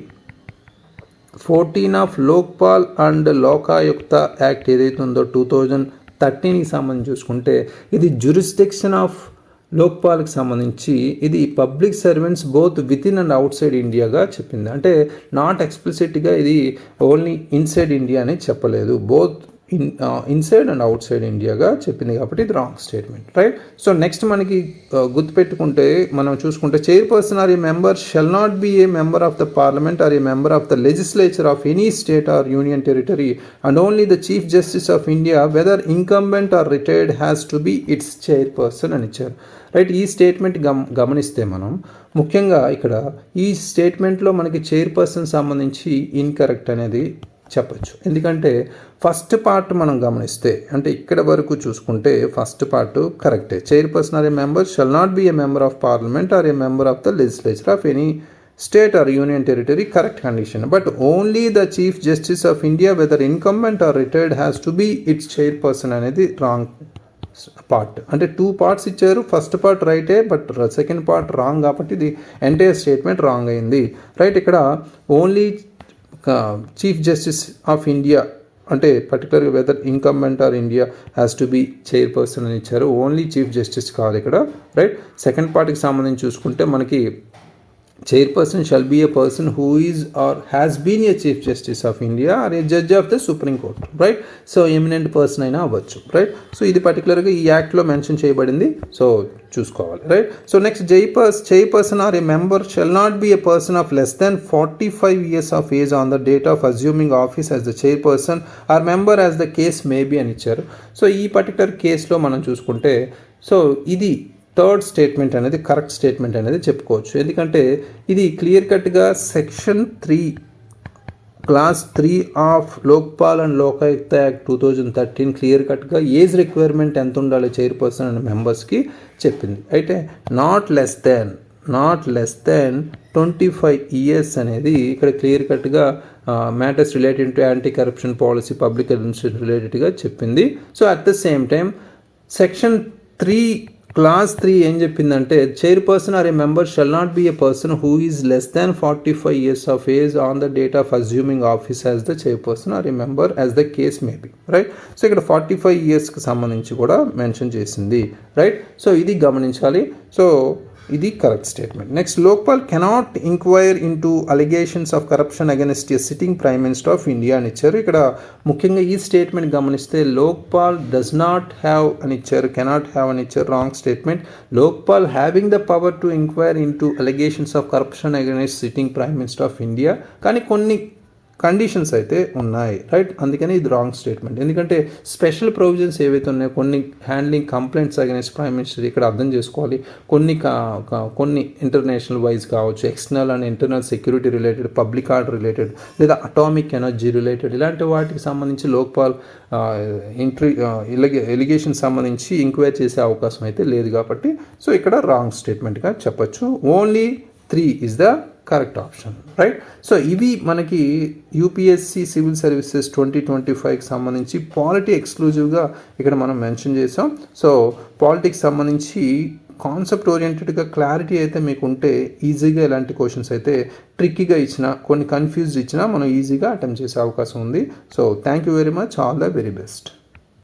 of Lokpal and Lokayukta act ఏదైతే ఉందో 2013కి సంబంధించి చూసుకుంటే ఇది జ్యూరిస్డిక్షన్ ఆఫ్ లోక్పాల్కి సంబంధించి ఇది public servants both within and outside ఇండియాగా చెప్పింది. అంటే నాట్ ఎక్స్ప్లిసిట్గా ఇది ఓన్లీ ఇన్సైడ్ ఇండియా అని చెప్పలేదు, both inside and outside ఇండియాగా చెప్పింది కాబట్టి ఇది wrong statement, right. So next మనకి గుర్తుపెట్టుకుంటే మనం చూసుకుంటే chairperson or a member shall not be a member of the parliament or a member of the legislature of any state or union territory and only the chief justice of India whether incumbent or retired has to be its chairperson అని ఇచ్చారు, right. ఈ statement గమనిస్తే మనం ముఖ్యంగా ఇక్కడ ఈ స్టేట్మెంట్లో మనకి chairperson సంబంధించి ఇన్కరెక్ట్ అనేది చెప్పచ్చు, ఎందుకంటే ఫస్ట్ పార్ట్ మనం గమనిస్తే అంటే ఇక్కడ వరకు చూసుకుంటే ఫస్ట్ పార్ట్ కరెక్టే. Chairperson or a member shall not be a member of parliament or a member of the legislature of any state or union territory, correct condition. But only the chief justice of India whether incumbent or retired has to be its chairperson అనేది wrong part. అంటే 2 parts ఇచ్చారు, first part రైటే but second part wrong కాబట్టి ఇది entire statement wrong అయింది, right. ఇక్కడ only chief justice of India అంటే పర్టికులర్గా whether incumbent or India has to be chairperson అని ఇచ్చారు, ఓన్లీ చీఫ్ జస్టిస్ కాదు ఇక్కడ, రైట్. సెకండ్ పార్ట్కి సంబంధించి చూసుకుంటే మనకి chairperson shall be a person who is or has been a chief justice of India or a judge of the supreme court, right. So eminent person అయినా అవ్వచ్చు, right. So ఇది పర్టికులర్గా ఈ యాక్ట్లో మెన్షన్ చేయబడింది, సో చూసుకోవాలి, right. So next chairperson or a member shall not be a person of less than 45 years of age on the date of assuming office as the chairperson or member as the case may be అని ఇచ్చారు. So ఈ particular కేసులో మనం చూసుకుంటే so ఇది third statement అనేది correct statement అనేది చెప్పుకోవచ్చు, ఎందుకంటే ఇది క్లియర్ కట్గా section 3 clause 3 of Lokpal and Lokayukta act 2013 clear కట్గా ఏజ్ రిక్వైర్మెంట్ ఎంత ఉండాలి చైర్పర్సన్ అండ్ మెంబర్స్కి చెప్పింది. అయితే నాట్ లెస్ దెన్ 25 years అనేది ఇక్కడ క్లియర్ కట్గా matters related to anti corruption policy public administration రిలేటెడ్గా చెప్పింది. So at the same time section 3 clause 3 ఏం చెప్పిందంటే chairperson or a member shall not be a person who is less than 45 years of age on the date of assuming office as the chairperson or a member as the case may be, right. So ఇక్కడ 45 yearsకి సంబంధించి కూడా mention చేసింది, right. So ఇది గమనించాలి, so ఇది correct statement. Next Lokpal cannot enquire into allegations of corruption against a sitting prime minister of India అని ఇచ్చారు. ఇక్కడ ముఖ్యంగా ఈ స్టేట్మెంట్ గమనిస్తే లోక్పాల్ డస్ నాట్ హ్యావ్ అని ఇచ్చారు, కెనాట్ హ్యావ్ అని ఇచ్చారు, wrong statement. Lokpal having the power to enquire into allegations of corruption against sitting prime minister of India, కానీ కొన్ని కండిషన్స్ అయితే ఉన్నాయి, రైట్. అందుకని ఇది రాంగ్ స్టేట్మెంట్, ఎందుకంటే స్పెషల్ ప్రొవిజన్స్ ఏవైతే ఉన్నాయో కొన్ని handling complaints against prime minister ఇక్కడ అర్థం చేసుకోవాలి, కొన్ని ఇంటర్నేషనల్ వైజ్ కావచ్చు, external and internal security related, public order related లేదా అటామిక్ ఎనర్జీ రిలేటెడ్ ఇలాంటి వాటికి సంబంధించి లోక్పాల్ ఎలిగేషన్ సంబంధించి ఎంక్వైరీ చేసే అవకాశం అయితే లేదు కాబట్టి సో ఇక్కడ రాంగ్ స్టేట్మెంట్గా చెప్పచ్చు. Only 3 is the correct option, right. So ఇవి మనకి యూపీఎస్సి సివిల్ సర్వీసెస్ 2025కి సంబంధించి పాలిటీ ఎక్స్క్లూజివ్గా ఇక్కడ మనం మెన్షన్ చేసాం. సో పాలిటిక్స్ సంబంధించి కాన్సెప్ట్ ఓరియంటెడ్గా క్లారిటీ అయితే మీకు ఉంటే ఈజీగా ఇలాంటి క్వశ్చన్స్ అయితే ట్రిక్కీగా ఇచ్చినా కొన్ని కన్ఫ్యూజ్డ్ ఇచ్చినా మనం ఈజీగా అటెంప్ట్ చేసే అవకాశం ఉంది. So thank you very much, all the very best.